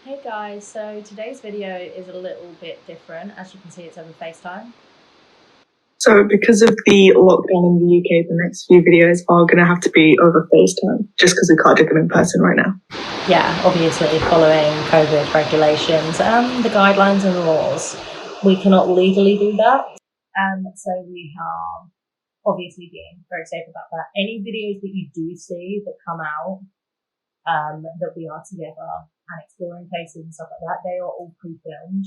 Hey guys, so today's video is a little bit different. As you can see, it's over FaceTime. So because of the lockdown in the UK, the next few videos are going to have to be over FaceTime, just because we can't do them in person right now. Yeah, obviously following COVID regulations and the guidelines and laws, we cannot legally do that. So we are obviously being very safe about that. Any videos that you do see that come out, that we are together and exploring places and stuff like that, they are all pre-filmed.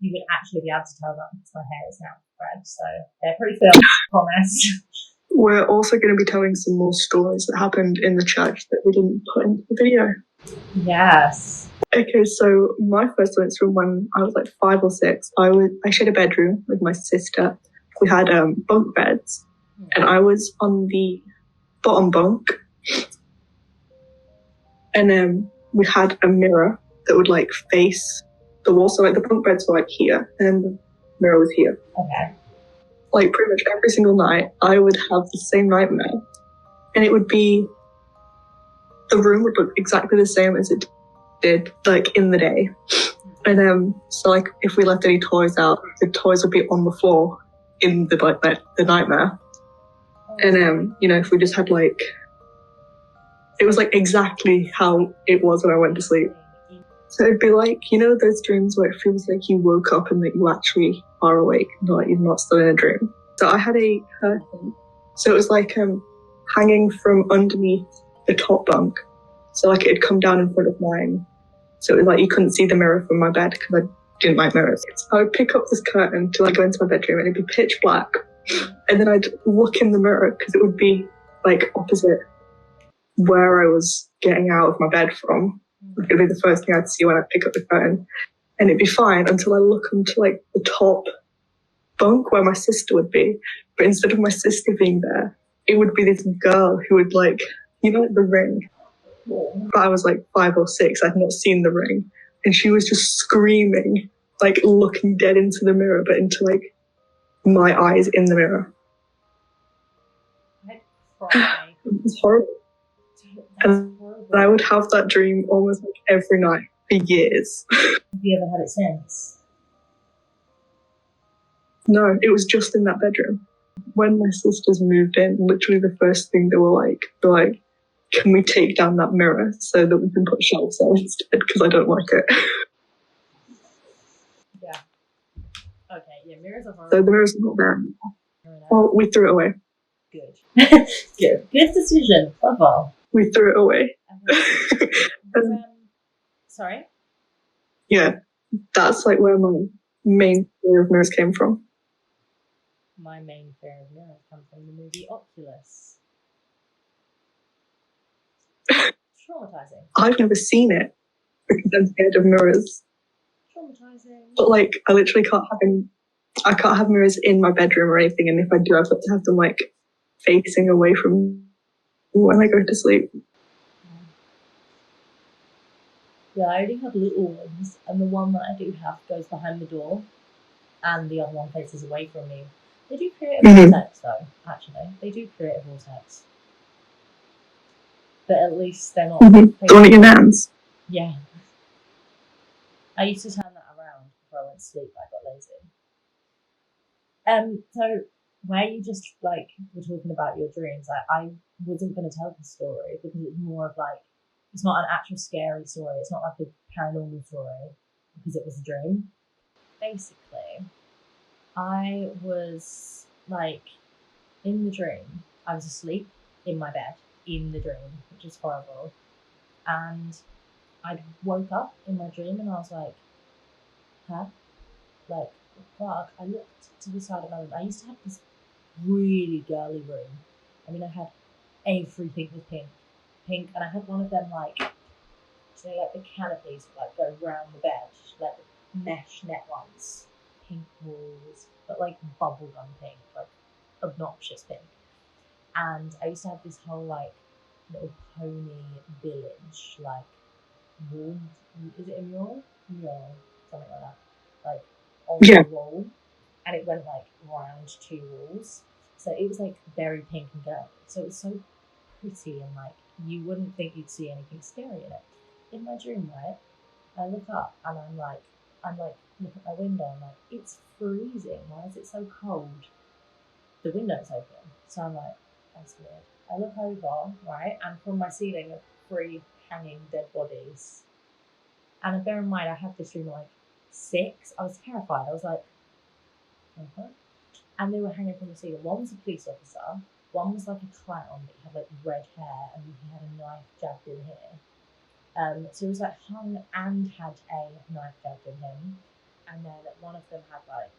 You would actually be able to tell that because my hair is now red, so they're pre-filmed, I promise. We're also going to be telling some more stories that happened in the church that we didn't put into the video. Yes. Okay, so my first one is from when I was like 5 or 6. I shared a bedroom with my sister. We had bunk beds, and I was on the bottom bunk, and we had a mirror that would like face the wall. So like the bunk beds were like here, and the mirror was here. Okay. Like pretty much every single night, I would have the same nightmare, and it would be the room would look exactly the same as it did like in the day. And so like if we left any toys out, the toys would be on the floor in the nightmare. And you know, if we just had like, it was like exactly how it was when I went to sleep. So it'd be like, you know, those dreams where it feels like you woke up and that you actually are awake, not like you're not still in a dream. So I had a curtain, so it was like hanging from underneath the top bunk, so like it'd come down in front of mine. So it was like you couldn't see the mirror from my bed because I didn't like mirrors. So I would pick up this curtain to like go into my bedroom, and it'd be pitch black, and then I'd look in the mirror because it would be like opposite where I was getting out of my bed from. It'd be the first thing I'd see when I pick up the curtain, and it'd be fine until I look onto like the top bunk where my sister would be. But instead of my sister being there, it would be this girl who would like, you know, the ring. But I was like 5 or 6. I'd not seen the ring, and she was just screaming, like looking dead into the mirror, but into like my eyes in the mirror. It was horrible. And I would have that dream almost like every night for years. Have you ever had it since? No, it was just in that bedroom. When my sisters moved in, literally the first thing they were like, can we take down that mirror so that we can put shelves there instead? Because I don't like it. Yeah. Okay, yeah, mirrors are horrible. So the mirror's not there anymore. Well, we threw it away. Good. Good decision. Love all. We threw it away. Sorry? Yeah, that's like where my main fear of mirrors came from. My main fear of mirrors comes from the movie Oculus. Traumatizing. I've never seen it because I'm scared of mirrors. Traumatizing. But like, I literally I can't have mirrors in my bedroom or anything, and if I do, I've got to have them like facing away from when I go to sleep. Yeah, I only have little ones, and the one that I do have goes behind the door, and the other one faces away from me. They do create a vortex, though, actually. They do create a vortex. But at least they're not... The one at your nan's? Yeah. I used to turn that around before I went to sleep, but I got lazy. So where you just, like, were talking about your dreams, I wasn't going to tell the story because it's more of, like, it's not an actual scary story. It's not like a paranormal story because it was a dream. Basically, I was like in the dream. I was asleep in my bed in the dream, which is horrible. And I woke up in my dream and I was like, huh? Like, fuck. I looked to the side of my room. I used to have this really girly room. I mean, I had everything was pink, and I had one of them like, you know, like the canopies like go round the bed, like the mesh net ones, pink walls, but like bubblegum pink, like obnoxious pink. And I used to have this whole like little pony village, like wall. Is it a mural? Mural, something like that. Like on the wall, and it went like round 2 walls. So it was like very pink and girly. So it was so pretty, and like you wouldn't think you'd see anything scary in it. In my dream, right, I look up and I'm like, look at my window. I'm like, it's freezing. Why is it so cold? The window's open. So I'm like, that's weird. I look over, right, and from my ceiling are 3 hanging dead bodies. And bear in mind, I had this dream at like 6. I was terrified. I was like, okay. And they were hanging from the ceiling. One was a police officer. One was like a clown, but he had like red hair and he had a knife jabbed in here. So he was like hung and had a knife jabbed in him. And then one of them had like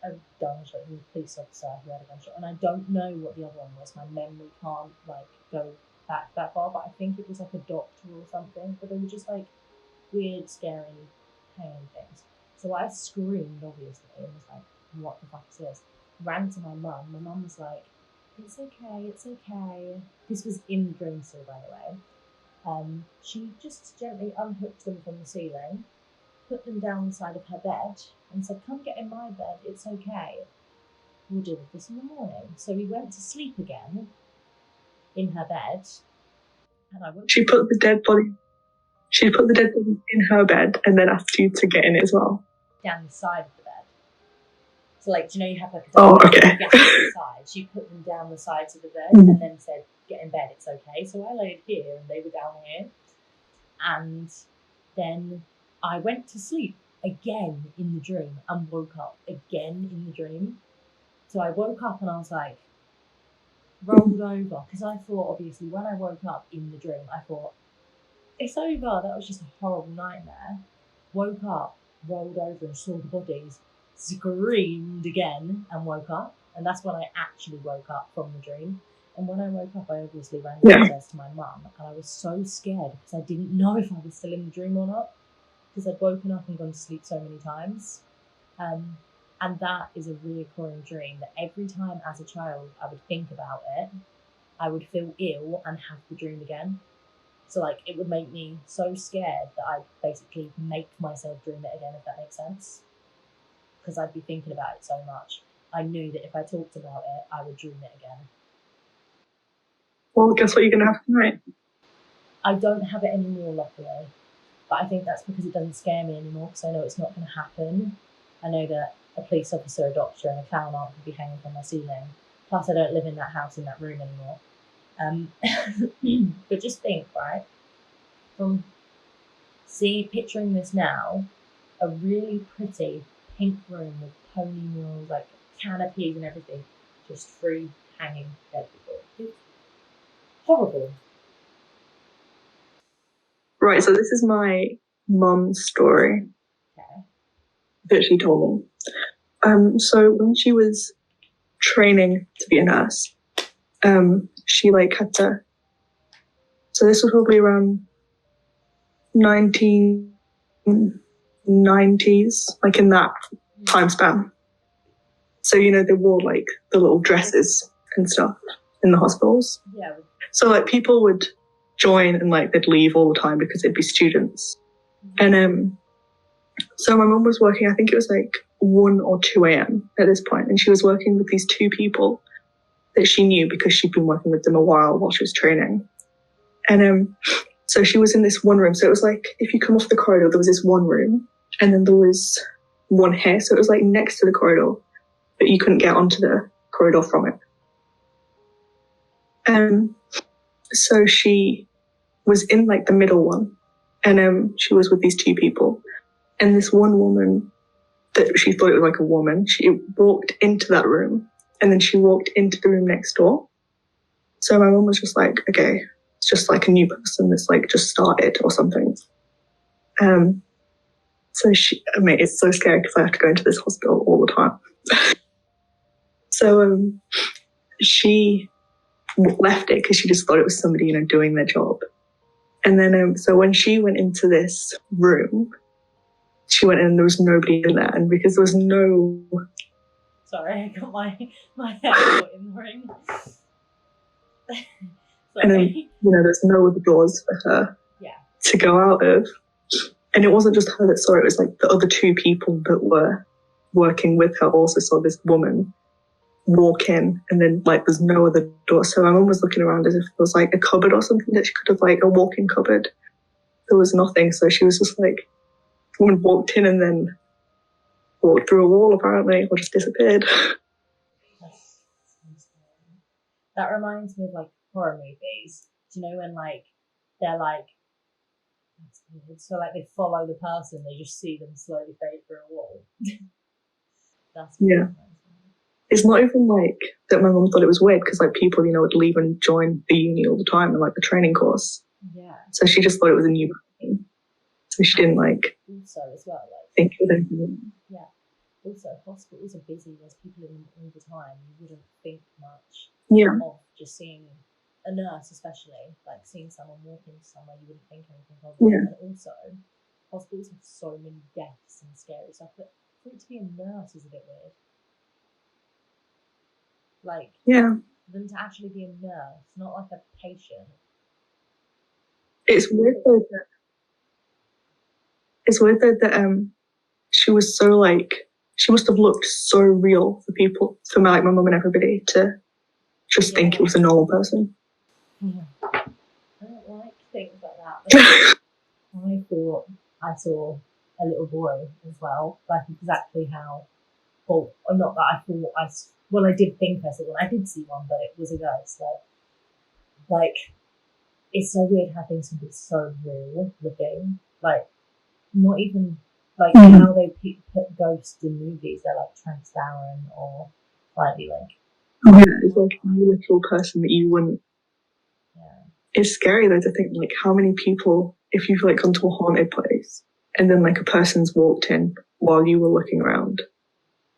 a gunshot. He was a police officer who had a gunshot. And I don't know what the other one was. My memory can't like go back that far, but I think it was like a doctor or something. But they were just like weird, scary, hanging things. So I screamed, obviously, and was like, what the fuck is this? Ran to my mum. My mum was like, it's okay, it's okay. This was in the dream still, by the way. She just gently unhooked them from the ceiling, put them down the side of her bed, and said, come get in my bed, it's okay. We'll deal with this in the morning. So we went to sleep again in her bed, and I woke. She put the dead body in her bed and then asked you to get in it as well. Down the side of the bed. So, like, do you know you have like a okay. Gap on the side? She put them down the sides of the bed and then said, get in bed, it's okay. So I laid here and they were down here. And then I went to sleep again in the dream and woke up again in the dream. So I woke up and I was like, rolled over. Because I thought, obviously, when I woke up in the dream, I thought, it's over. That was just a horrible nightmare. Woke up, rolled over and saw the bodies, screamed again and woke up. And that's when I actually woke up from the dream. And when I woke up, I obviously ran downstairs to my mum, and I was so scared because I didn't know if I was still in the dream or not, because I'd woken up and gone to sleep so many times. And that is a reoccurring dream that every time as a child I would think about it, I would feel ill and have the dream again. So like it would make me so scared that I'd basically make myself dream it again, if that makes sense. Because I'd be thinking about it so much. I knew that if I talked about it, I would dream it again. Well, guess what you're going to have tonight? I don't have it anymore, luckily. But I think that's because it doesn't scare me anymore, because I know it's not going to happen. I know that a police officer, a doctor, and a clown aren't going to be hanging from my ceiling. Plus, I don't live in that house, in that room anymore. But just think, right? From picturing this now, a really pretty pink room with pony wheels, like canopies and everything, just 3 hanging dead people. It's horrible. Right, so this is my mum's story. Okay. That she told me. So when she was training to be a nurse, she like had to. So this was probably around 1990s, like in that time span. So you know they wore like the little dresses and stuff in the hospitals. Yeah. So like people would join and like they'd leave all the time because it'd be students. And so my mum was working, I think it was like 1 or 2 a.m. at this point, and she was working with these 2 people that she knew because she'd been working with them a while she was training. And so she was in this one room. So it was like if you come off the corridor, there was this one room, and then there was one here. So it was like next to the corridor, but you couldn't get onto the corridor from it. So she was in like the middle one, and she was with these 2 people. And this one woman that she thought it was like a woman, she walked into that room and then she walked into the room next door. So my mum was just like, okay, it's just like a new person that's like just started or something. So it's so scary because I have to go into this hospital all the time. So she left it because she just thought it was somebody, doing their job. And then so when she went into this room, she went in and there was nobody in there. And because there was no... Sorry, I got my hair caught in the ring. And then, there's no other doors for her to go out of. And it wasn't just her that saw it. It was like the other 2 people that were working with her also saw this woman walk in. And then, like, there's no other door. So my mum was looking around as if it was like a cupboard or something that she could have, like, a walk-in cupboard. there was nothing. So she was just like, the woman walked in and then walked through a wall apparently, or just disappeared. That's so scary. That reminds me of like horror movies. Do you know when like they're like that's weird. So like they follow the person, they just see them slowly fade through a wall. That's Yeah. It's not even like that my mum thought it was weird because like people, would leave and join the uni all the time and like the training course. Yeah. So she just thought it was a new thing. So she didn't like also as well, like think of anything. Yeah. Also hospitals are busy, there's people in them all the time. You wouldn't think much of just seeing a nurse, especially, like seeing someone walk into somewhere, you wouldn't think anything of it. And also hospitals have so many deaths and scary stuff, but for it to be a nurse is a bit weird. Like, them to actually be a nurse, not like a patient. It's weird though that she was so like, she must have looked so real for people, for my mum and everybody to just think it was a normal person. Yeah. I don't like things like that. I thought I saw a little boy as well, like exactly how, or not that I thought I did think I saw one. I did see one, but it was a ghost. Like it's so weird how things can be so real looking. Like not even like how they put ghosts in movies. They're like transparent or slightly like. It's like a literal person that you wouldn't. Yeah. It's scary though to think like how many people, if you've like gone to a haunted place and then like a person's walked in while you were looking around,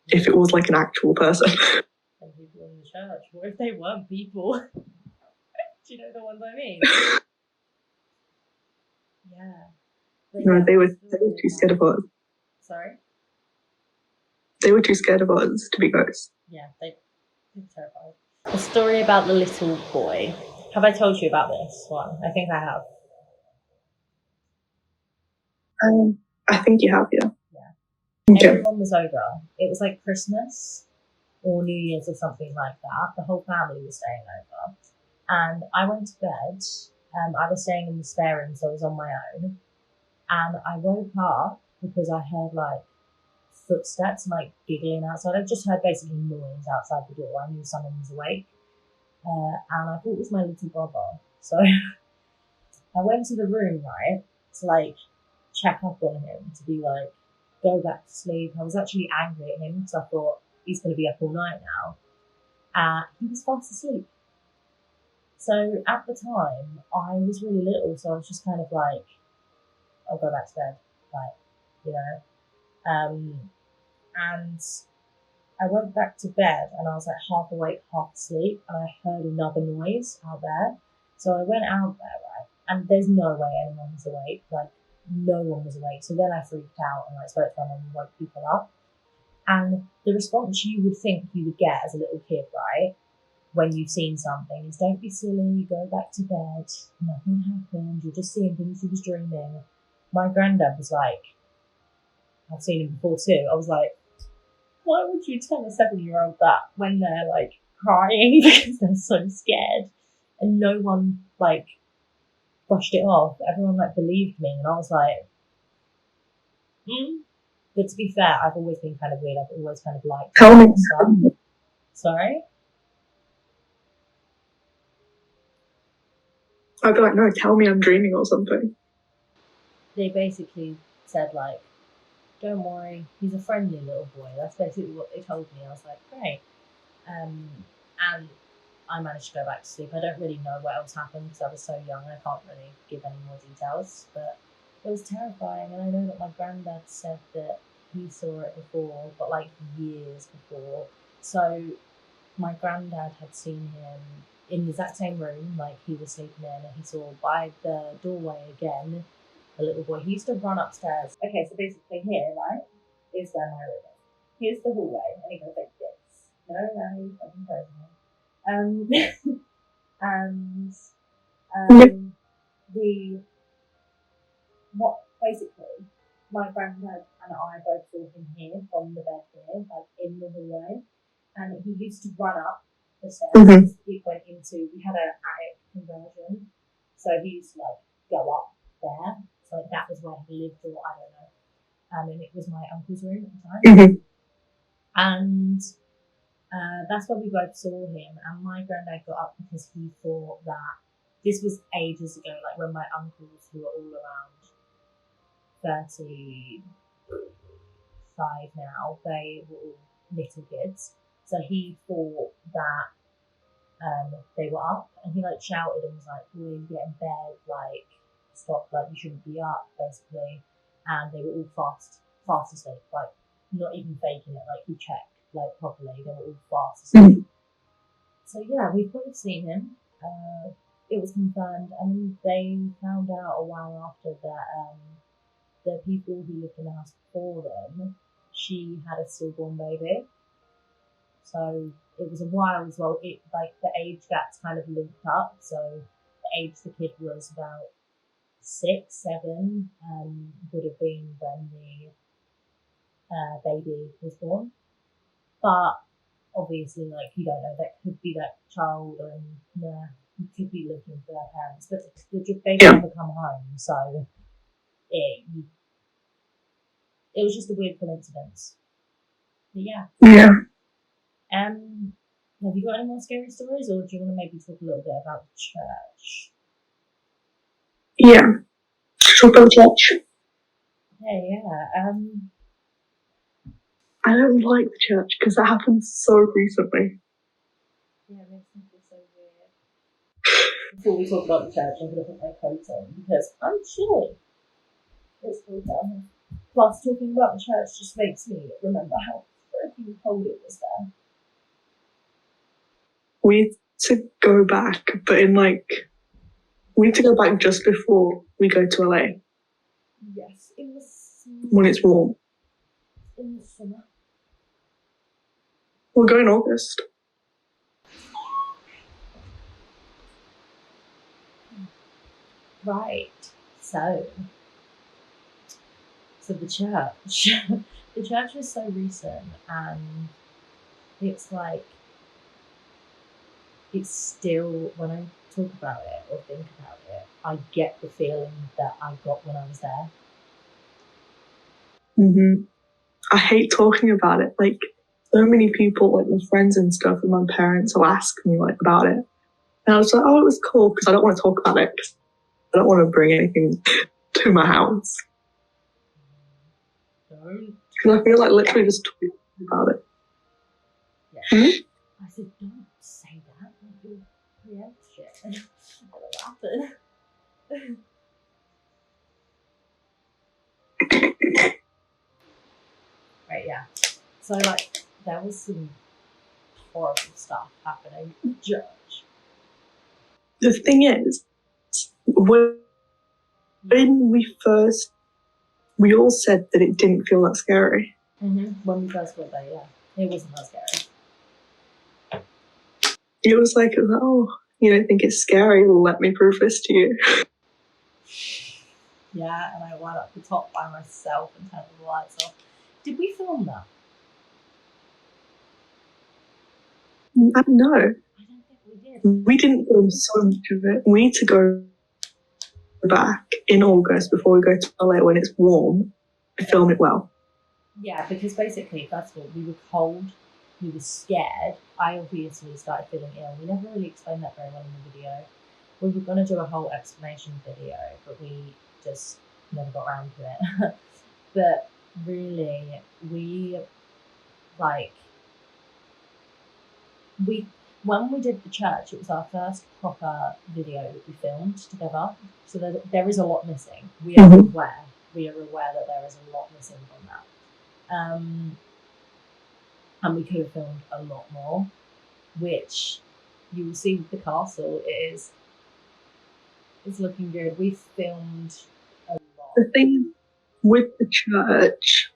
if it was like an actual person. And people in the church. What if they weren't people? Do you know the ones I mean? Yeah. But no, they were too scared of us. Sorry? They were too scared of us to be ghosts. Yeah, they're terrified. The story about the little boy. Have I told you about this one? I think I have. I think you have, yeah. Okay. Everyone was over. It was like Christmas or New Year's or something like that. The whole family was staying over. And I went to bed. I was staying in the spare room, so I was on my own. And I woke up because I heard like footsteps and like giggling outside. I just heard basically noise outside the door. I knew someone was awake. And I thought it was my little brother. So I went to the room, right, to like check up on him, to be like, go back to sleep. I was actually angry at him because I thought he's going to be up all night now. He was fast asleep. So at the time, I was really little, so I was just kind of like, I'll go back to bed, like, you know. And I went back to bed and I was like half awake, half asleep, and I heard another noise out there. So I went out there, right? And there's no way anyone was awake, like no one was awake. So then I freaked out and like spoke to my mum and woke people up. And the response you would think you would get as a little kid, right, when you've seen something is don't be silly, go back to bed, nothing happened, you're just seeing things you was dreaming. My granddad was like, I've seen him before too. I was like, why would you tell a 7-year-old that when they're like crying because they're so scared? And no one like brushed it off. Everyone like believed me, and I was like, But to be fair, I've always been kind of weird. I've always kind of liked stuff. Sorry? I'd be like, no, tell me I'm dreaming or something. They basically said like, don't worry, he's a friendly little boy. That's basically what they told me. I was like, great. And I managed to go back to sleep. I don't really know what else happened because I was so young. I can't really give any more details, but it was terrifying. And I know that my granddad said that he saw it before, but like years before. So my granddad had seen him in the exact same room, like he was sleeping in, and he saw by the doorway again the little boy. He used to run upstairs. Okay, so basically here, right, is where my room is. Here's the hallway, and it goes like this. No, fucking crazy. The what basically my granddad and I both saw him here from the bed here, like in the hallway, and he used to run up the stairs. He went into, we had an attic conversion, so he used to like go up there was where he lived, or I don't know. And it was my uncle's room at the time. Mhm. And that's where we both saw him. And my granddad got up because he thought that this was ages ago, like when my uncles, who are all around 35 now, they were all little kids. So he thought that they were up, and he like shouted and was like, "Boys, get in bed! Like, stop! Like, you shouldn't be up!" Basically, and they were all fast asleep, like not even faking it. Like he checked like properly, they were all fast asleep. So yeah, we've both seen him. It was confirmed, and they found out a while after that the people who lived in the house before them, she had a stillborn baby. So it was a while as well. It like the age gaps kind of linked up. So the age the kid was about 6, 7, would have been when the baby was born. But obviously, like you don't know, that could be that child, and yeah, you could be looking for their parents. But the baby never come home, so it was just a weird coincidence. But yeah. Yeah. Have you got any more scary stories, or do you want to maybe talk a little bit about the church? Yeah. Talk about the church. Yeah. I don't like the church because that happened so recently. Yeah, it makes me feel so weird. Before we talk about the church, I'm going to put my coat on because I'm chilly. It's cold down here. Plus, talking about the church just makes me remember how freaking cold it was there. We need to go back, but we need to go back just before we go to LA. Yes, in the summer. When it's warm. In the summer. We'll go in August. Right. So the church. The church is so recent, and it's like it's still, when I talk about it or think about it, I get the feeling that I got when I was there. Mm-hmm. I hate talking about it. Like, so many people, like my friends and stuff, and my parents will ask me like about it, and I was like, "Oh, it was cool," because I don't want to talk about it. I don't want to bring anything to my house. Because I feel like literally just talking about it. Yeah. I said, don't say that. You'll preempt shit. What'll happen? Right, yeah. So, like, there was some horrible stuff happening in the church. The thing is, when we all said that it didn't feel that scary. Mm-hmm. When we first got there, yeah. It wasn't that scary. It was like, oh, you don't think it's scary? Let me prove this to you. Yeah, and I went up the top by myself and turned the lights off. Did we film that? No. I don't think we did. We didn't film so much of it. We need to go back in August before we go to LA when it's warm and film it well. Yeah, because basically, first of all, we were cold, we were scared. I obviously started feeling ill. We never really explained that very well in the video. We were going to do a whole explanation video, but we just never got around to it. But really, when we did the church, it was our first proper video that we filmed together. So there is a lot missing. We are aware. We are aware that there is a lot missing from that. And we could have filmed a lot more, which you will see with the castle. It's looking good. We filmed a lot. The thing with the church,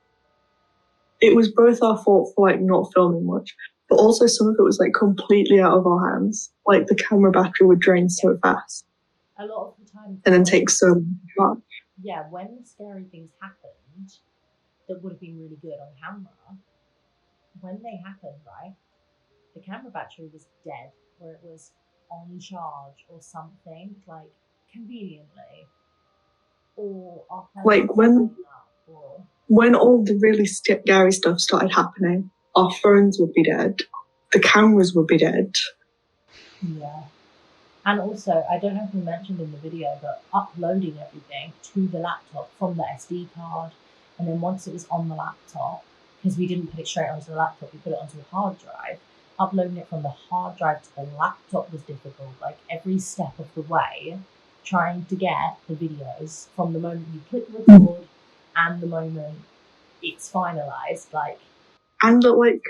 it was both our fault for like not filming much, but also some of it was like completely out of our hands. Like the camera battery would drain so fast. A lot of the time. And then take so much. Yeah, when the scary things happened that would have been really good on camera, when they happened, right, the camera battery was dead, or it was on charge or something, like conveniently. or our Like when all the really scary stuff started happening, our phones would be dead, the cameras would be dead. Yeah. And also, I don't know if we mentioned in the video, but uploading everything to the laptop from the SD card, and then once it was on the laptop, because we didn't put it straight onto the laptop, we put it onto a hard drive. Uploading it from the hard drive to the laptop was difficult. Like every step of the way, trying to get the videos from the moment you click record and the moment it's finalized, and like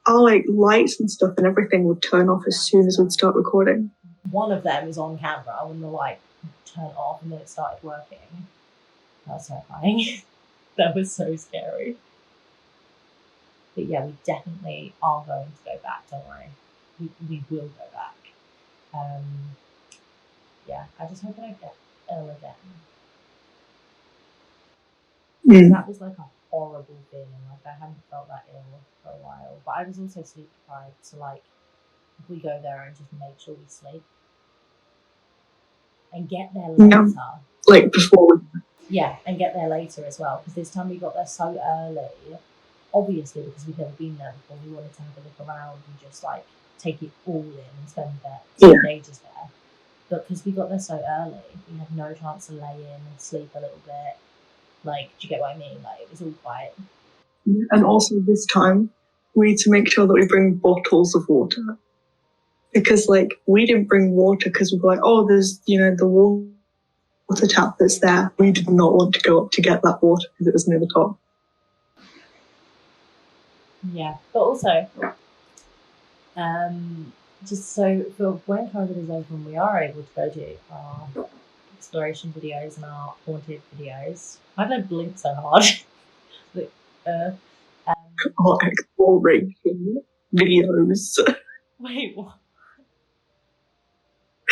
our like lights and stuff and everything would turn off as soon as we'd start recording. One of them was on camera when the light turned off and then it started working. That was terrifying. That was so scary. But yeah, we definitely are going to go back, don't worry. We will go back. Yeah, I just hope I don't get ill again. That was like a horrible feeling. Like I hadn't felt that ill for a while. But I was also sleep deprived, so like if we go there and just make sure we sleep and get there later. Yeah, like before. Yeah, and get there later as well. Because this time we got there so early. Obviously, because we've never been there before, we wanted to have a look around and just like take it all in and spend ages there. But because we got there so early, we had no chance to lay in and sleep a little bit. Like, do you get what I mean? Like, it was all quiet. And also this time, we need to make sure that we bring bottles of water. Because like we didn't bring water because we were like, oh, there's the water tap that's there. We did not want to go up to get that water because it was near the top. Yeah, but also, just so for when COVID is open, we are able to go to our exploration videos and our haunted videos. I don't blink so hard. But, our exploration videos. Wait, what?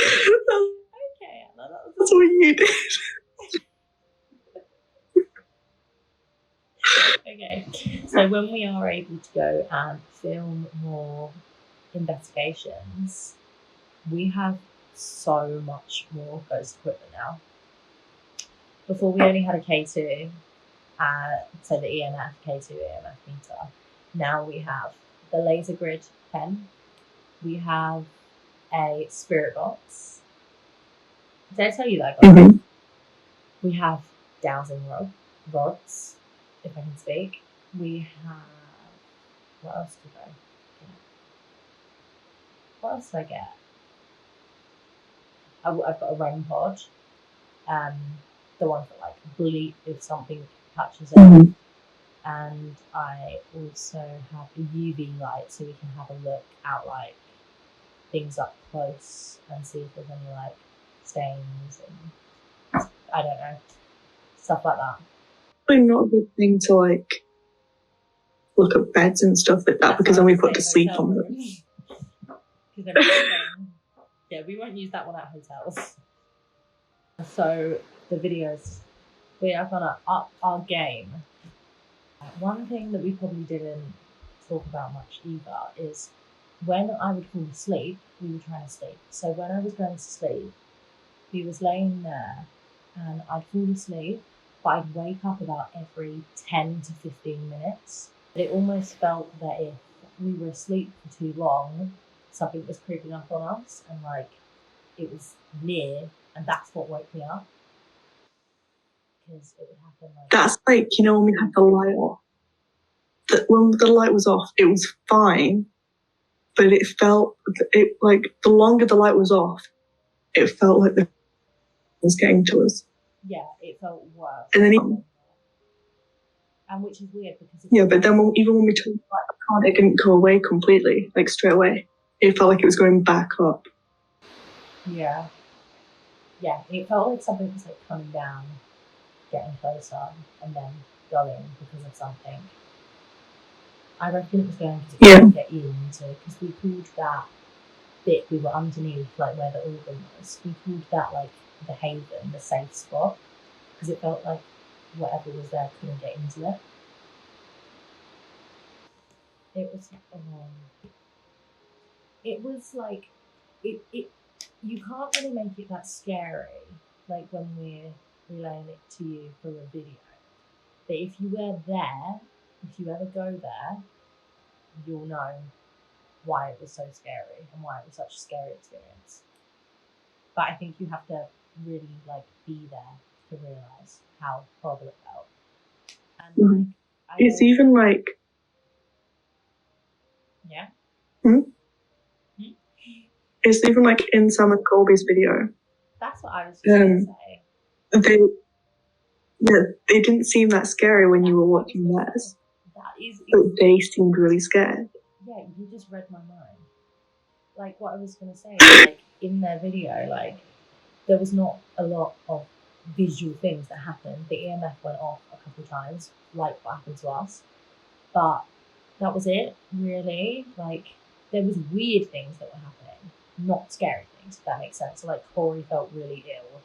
Okay, Anna, that's what you did. Okay, so when we are able to go and film more investigations, we have so much more ghost equipment now. Before we only had a K2, so the EMF, K2 EMF meter. Now we have the laser grid pen. We have a spirit box. Did I tell you that, guys? Mm-hmm. We have dowsing rods, if I can speak. We have, what else did I get? What else did I get? I've got a REM pod. The one that like bleep if something touches it. Mm-hmm. And I also have a UV light so we can have a look at like things up close and see if there's any like stains and I don't know, stuff like that. Probably not a good thing to like look at beds and stuff like that because then we've got to sleep on them. Yeah, we won't use that one at hotels. So the videos, we are gonna up our game. One thing that we probably didn't talk about much either is when I would fall asleep, we were trying to sleep. So when I was going to sleep, we was laying there and I'd fall asleep, but I'd wake up about every 10 to 15 minutes. It almost felt that if we were asleep for too long, something was creeping up on us and like it was near, and that's what woke me up. Because it would happen like that's like, when we had the light off. When the light was off, it was fine, but it felt like the longer the light was off, it felt like the was getting to us. Yeah, it felt worse. And then and which is weird because but then even when we turned the light on, it didn't go away completely, like straight away. It felt like it was going back up. Yeah, it felt like something was like coming down, getting closer, and then going because of something. I reckon it was going to get you into because we pulled that bit we were underneath, like where the organ was. We pulled that like the haven, the safe spot, because it felt like whatever was there couldn't get into it. It was like it. You can't really make it that scary like when we're relaying it to you through a video. But if you were there, if you ever go there, you'll know why it was so scary and why it was such a scary experience. But I think you have to really like be there to realize how horrible it felt. And like, it's even like, yeah. It's even like in Sam and Colby's video. That's what I was just going to say. They didn't seem that scary when you were watching theirs. But they seemed really scared. Yeah, you just read my mind. Like what I was going to say, like in their video, like there was not a lot of visual things that happened. The EMF went off a couple of times, like what happened to us. But that was it, really. Like there was weird things that were happening, not scary things, if that makes sense. So like Corey felt really ill.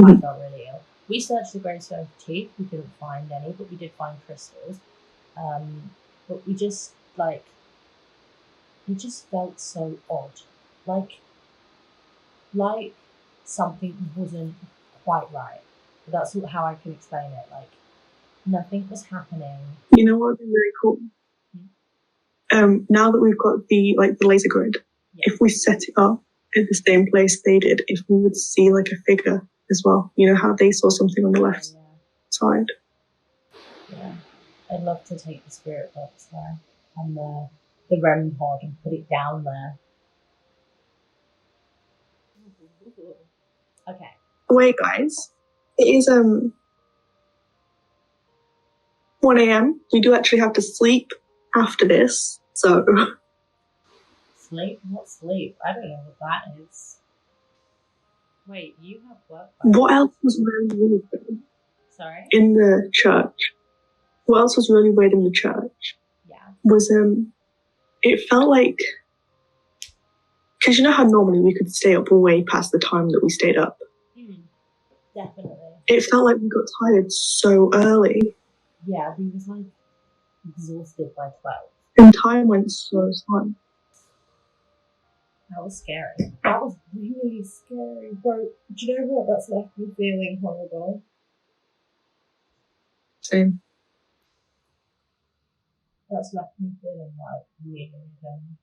I felt really ill. We searched the gravestone for teeth. We couldn't find any, but we did find crystals. But we just like, it just felt so odd. Like something wasn't quite right. But that's how I can explain it. Like nothing was happening. You know what would be really cool? Now that we've got the laser grid, if we set it up at the same place they did, if we would see like a figure as well, you know how they saw something on the left side. Yeah, I'd love to take the spirit box there and the REM pod and put it down there. Okay. Wait, guys, it is 1 a.m. We do actually have to sleep after this, so. Sleep? What sleep? I don't know what that is. Wait, you have work? What else was really weird though? Sorry? In the church. What else was really weird in the church? Yeah. Was it felt like, because you know how normally we could stay up way past the time that we stayed up. Definitely. It felt like we got tired so early. Yeah, we was like exhausted by 12. And time went so slow. That was scary. That was really scary, bro. Do you know what? That's left me feeling horrible. Same. That's left me feeling like really dumb.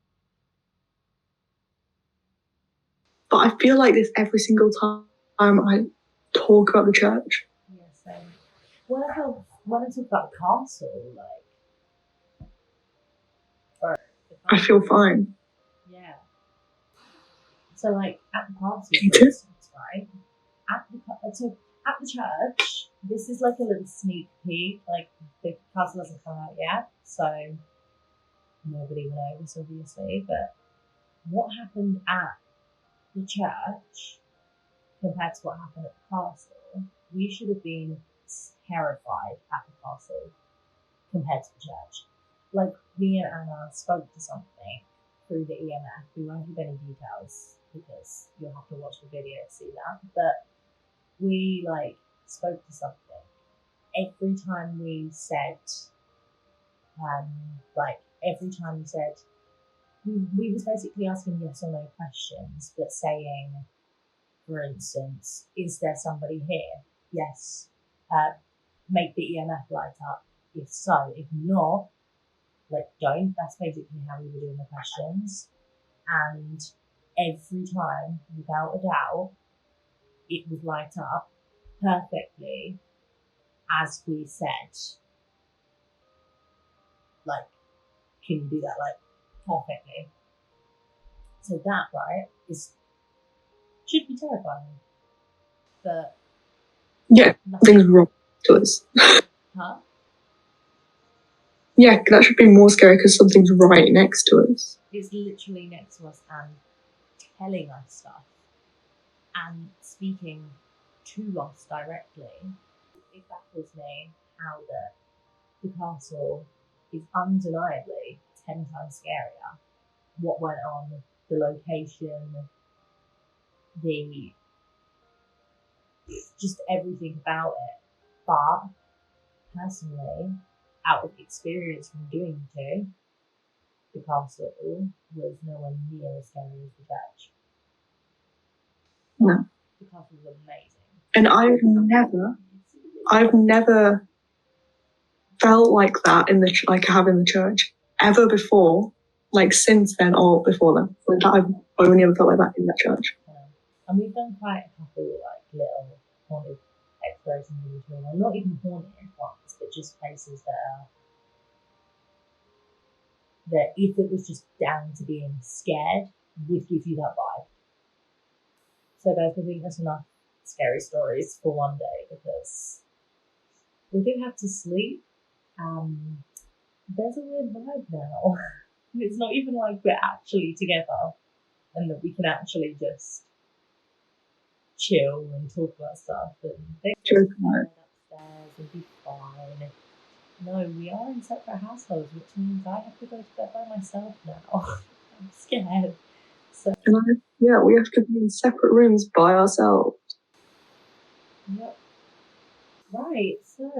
But I feel like this every single time I talk about the church. Yeah, same. When I talk about the castle, like, or the castle, I feel fine. Yeah. So like at the castle, for instance, right? At the church, this is like a little sneak peek. Like the castle hasn't come out yet, so nobody will know this obviously. But what happened at the church compared to what happened at the castle, we should have been terrified at the castle compared to the church. Like me and Anna spoke to something through the EMF. We won't give any details because you'll have to watch the video to see that. But we like spoke to something. Every time we said, we was basically asking yes or no questions, but saying, for instance, is there somebody here? Yes. Make the EMF light up. If so, if not, like don't. That's basically how we were doing the questions. And every time, without a doubt, it would light up perfectly as we said. Like, can you do that like perfectly? So that right should be terrifying. But yeah, nothing's wrong to us. Huh? Yeah, that should be more scary because something's right next to us. It's literally next to us and telling us stuff and speaking to us directly. It baffles me how the castle is undeniably 10 times scarier. What went on, the location, just everything about it. But personally, out of experience from doing two, the castle was nowhere near as scary as the church. No. The castle was amazing. And I've never felt like that like I have in the church ever before, like since then or before then. Like I've only ever felt like that in that church. And we've done quite a couple like little haunted explorations in between. Well, not even haunted ones, but just places that if it was just down to being scared, would give you that vibe. So guys, I think that's enough scary stories for one day because we do have to sleep. There's a weird vibe now. It's not even like we're actually together and that we can actually just chill and talk about stuff and they can go upstairs and be fine. No, we are in separate households, which means I have to go to bed by myself now. I'm scared. So we have to be in separate rooms by ourselves. Yep. Right, so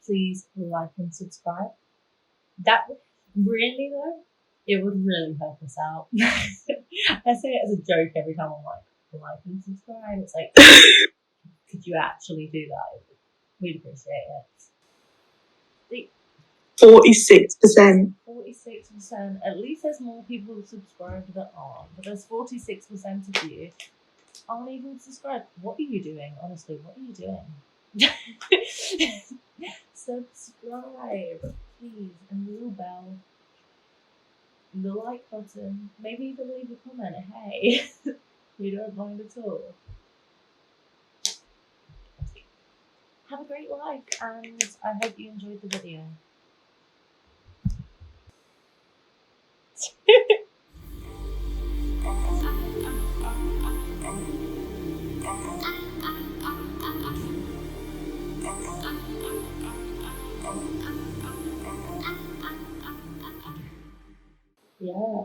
please like and subscribe. That really though, it would really help us out. I say it as a joke every time I'm like and subscribe. It's like, could you actually do that? We'd appreciate it. 46%. 46%. At least there's more people who subscribe that aren't. But there's 46% of you aren't even subscribed. What are you doing? Honestly, what are you doing? Subscribe, please, and the little bell, the like button, maybe even leave a comment. Hey, we don't mind at all. Have a great life, and I hope you enjoyed the video. Yeah.